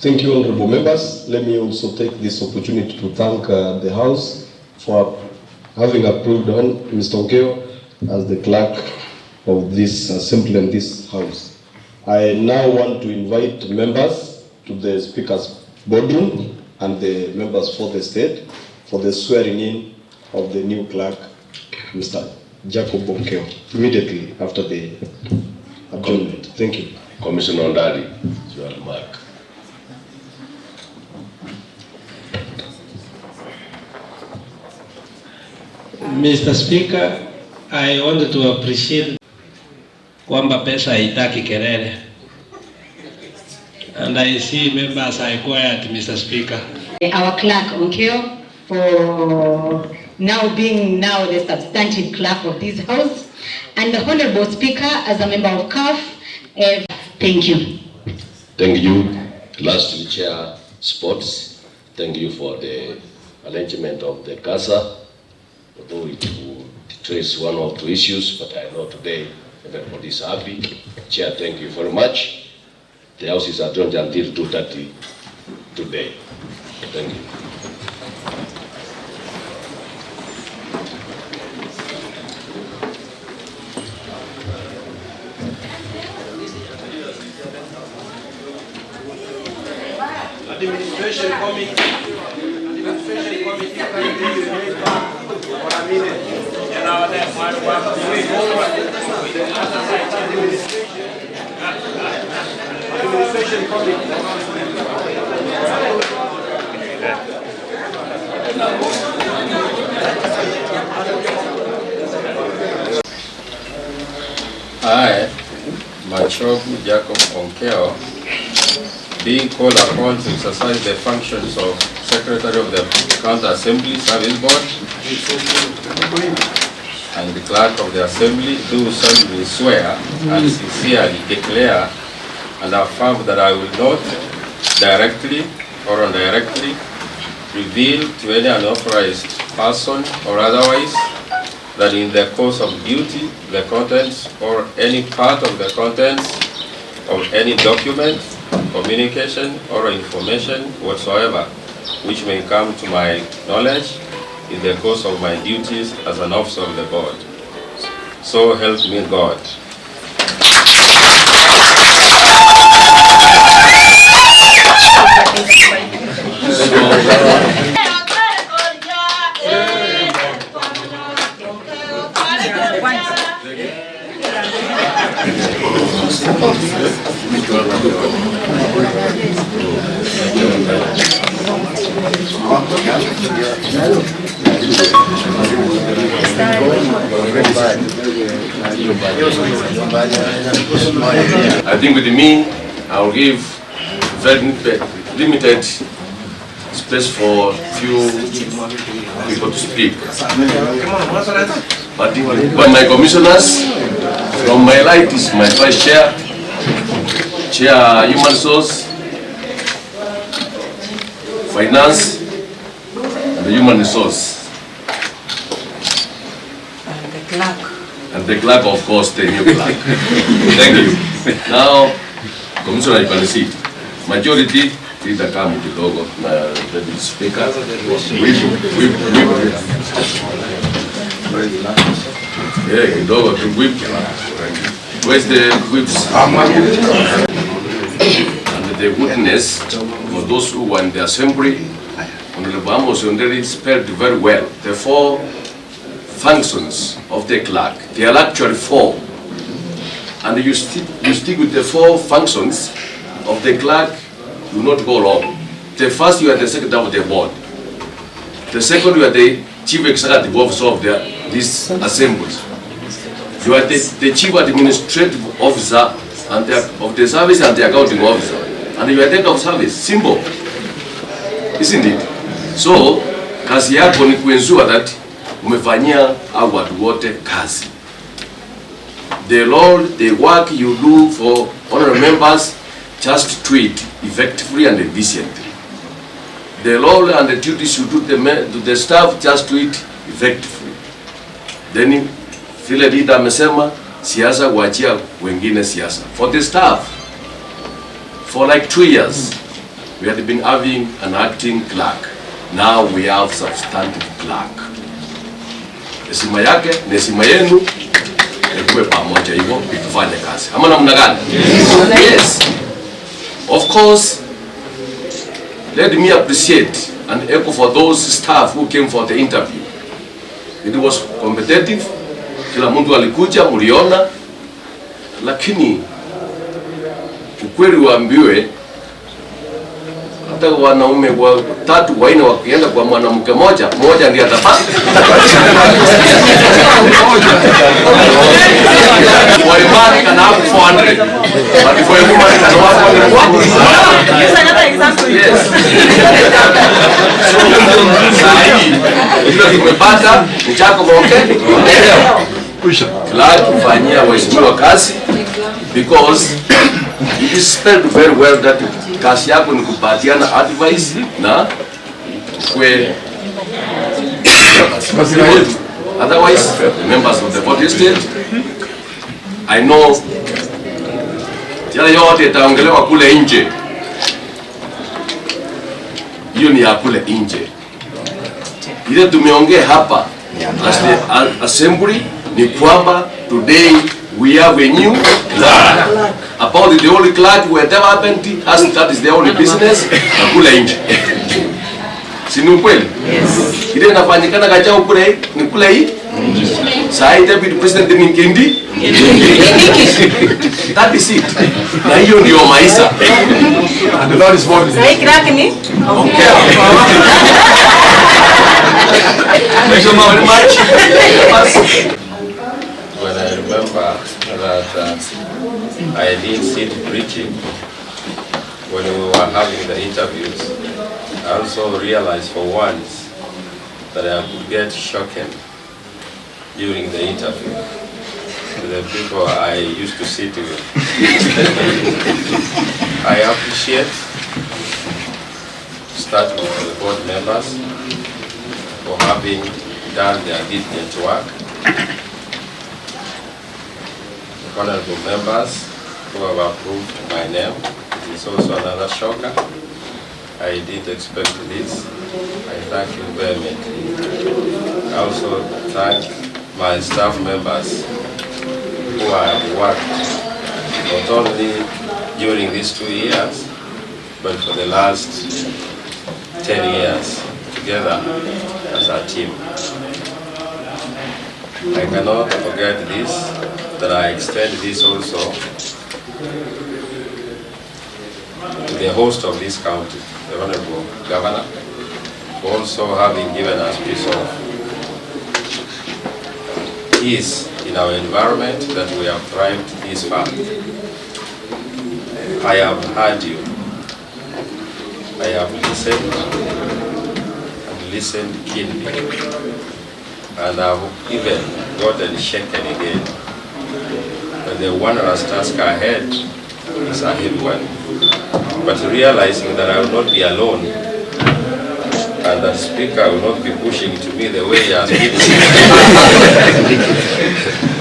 Thank you, honorable members. Let me also take this opportunity to thank the House for having approved Mr. Onkeo as the clerk of this assembly and this House. I now want to invite members to the Speaker's boardroom and the members for the state for the swearing in of the new clerk, Mr. Jacob Onkeo, immediately after the adjournment. Thank you. Commissioner Ondadi, your remark. Mr. Speaker, I wanted to appreciate kwamba pesa haitaki kelele. And I see members are quiet, Mr. Speaker. Our clerk Onkeo for being the substantive clerk of this house, and the Honorable Speaker as a member of CAF. Thank you. Thank you. Lastly, Chair Sports, thank you for the arrangement of the CASA. Although it will trace one or two issues, but I know today everybody is happy. Chair, thank you very much. The House is adjourned until 2:30 today. Thank you. Administration committee, can you please wait back for a minute? And now that one wait over the other side. Administration committee. I, Machogu Jacob Onkeo, being called upon to exercise the functions of Secretary of the County Assembly Service Board and the Clerk of the Assembly, do solemnly swear and sincerely declare and affirm that I will not directly or indirectly reveal to any unauthorized person or otherwise that in the course of duty the contents or any part of the contents of any document, communication or information whatsoever which may come to my knowledge in the course of my duties as an officer of the board. So help me God. I think with me, I'll give very limited space for few people to speak. But my commissioners, from my right is my vice chair, Chair Human Resource, Finance, and the Human Resource. And the clerk, of course, the new clerk. Thank you. Now, Commissioner, you can see, majority, leader come with the logo, the speaker. Yeah, the logo to whip. Where's the whips? And the witness, for those who were in the assembly, Honorable Amos already spelled very well the four functions of the clerk. There are actually four, and you stick with the four functions of the clerk, you will not go wrong. The first, you are the secretary of the board. The second, you are the chief executive officer of this assembly. You are the chief administrative officer and of the service and the accounting officer, and you are the head of service. Simple, isn't it? So kazi yako ni kuensure that umefanyia au watu wote kazi. The role, the work you do for honorable members, just do it effectively and efficiently. The role and the duties you do to the staff, just do it effectively. Then, vile leader amesema, siasa kuachia wengine siasa. For the staff, for like 2 years, We had been having an acting clerk. Now we have substantive clerk. Heshima yake na heshima yenu ikuwe pamoja hivyo ikifanya kazi. Ama namna gani? Yes. Of course, let me appreciate and echo for those staff who came for the interview. It was competitive. Kila mtu alikuja, mliona. Lakini ukweli waambiwe, hata wanaume watatu waine wakienda kwa mwanamke moja ndiye atapata. For a man can have 400, but for a woman can have 100. Use another example. Yes. So, tumepata ni chako bonke. Clerk kufanyia waheshimiwa kazi, because it is spelled very well that kazi yako ni kupatiana advice na kwe otherwise the members of the body state, I know yale yote itaongelewa kule nje, hiyo ni ya kule nje. Ile tumeongea hapa as the assembly ni kwamba today we have a new clerk. About the only clerk whatever happened, that is the only business na kule nje. Si ni ukweli? Yes. Ile inafanyikana kachao kule ni kule hii. Sasa deputy president ni Nkindi. That is it. Na hiyo ndio maisha. And the Lord is for me. Sasa clerk ni Onkeo. Thank you very much. When I remember that I didn't sit preaching when we were having the interviews, I also realized for once that I could get shaken during the interview with the people I used to sit with. I appreciate, starting with the board members, for having done their diligent work. Honorable members who have approved my name. It is also another shocker. I didn't expect this. I thank you vehemently. I also thank my staff members who have worked not only during these 2 years, but for the last 10 years together as a team. I cannot forget this, that I extend this also to the host of this county, the Honorable Governor, for also having given us peace of peace in our environment that we have thrived this far. I have heard you. I have listened and listened keenly, and I have even gotten shaken again. But the onerous task ahead is a heavy one. But realizing that I will not be alone, and the speaker will not be pushing to me the way he has been,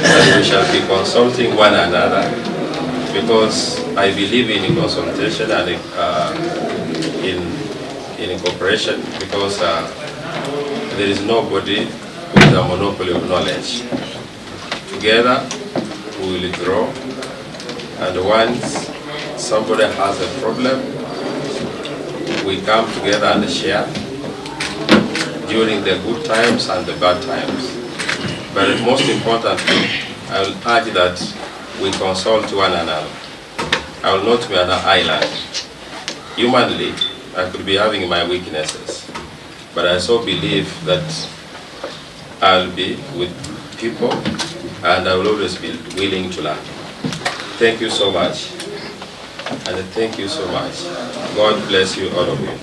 and we shall be consulting one another, because I believe in consultation and in cooperation, because there is nobody with a monopoly of knowledge. Together, we will grow, and once somebody has a problem, we come together and share during the good times and the bad times. But most importantly, I will urge that we consult one another. I will not be an island. Humanly, I could be having my weaknesses, but I so believe that I'll be with people, and I will always be willing to learn. Thank you so much, and thank you so much. God bless you, all of you.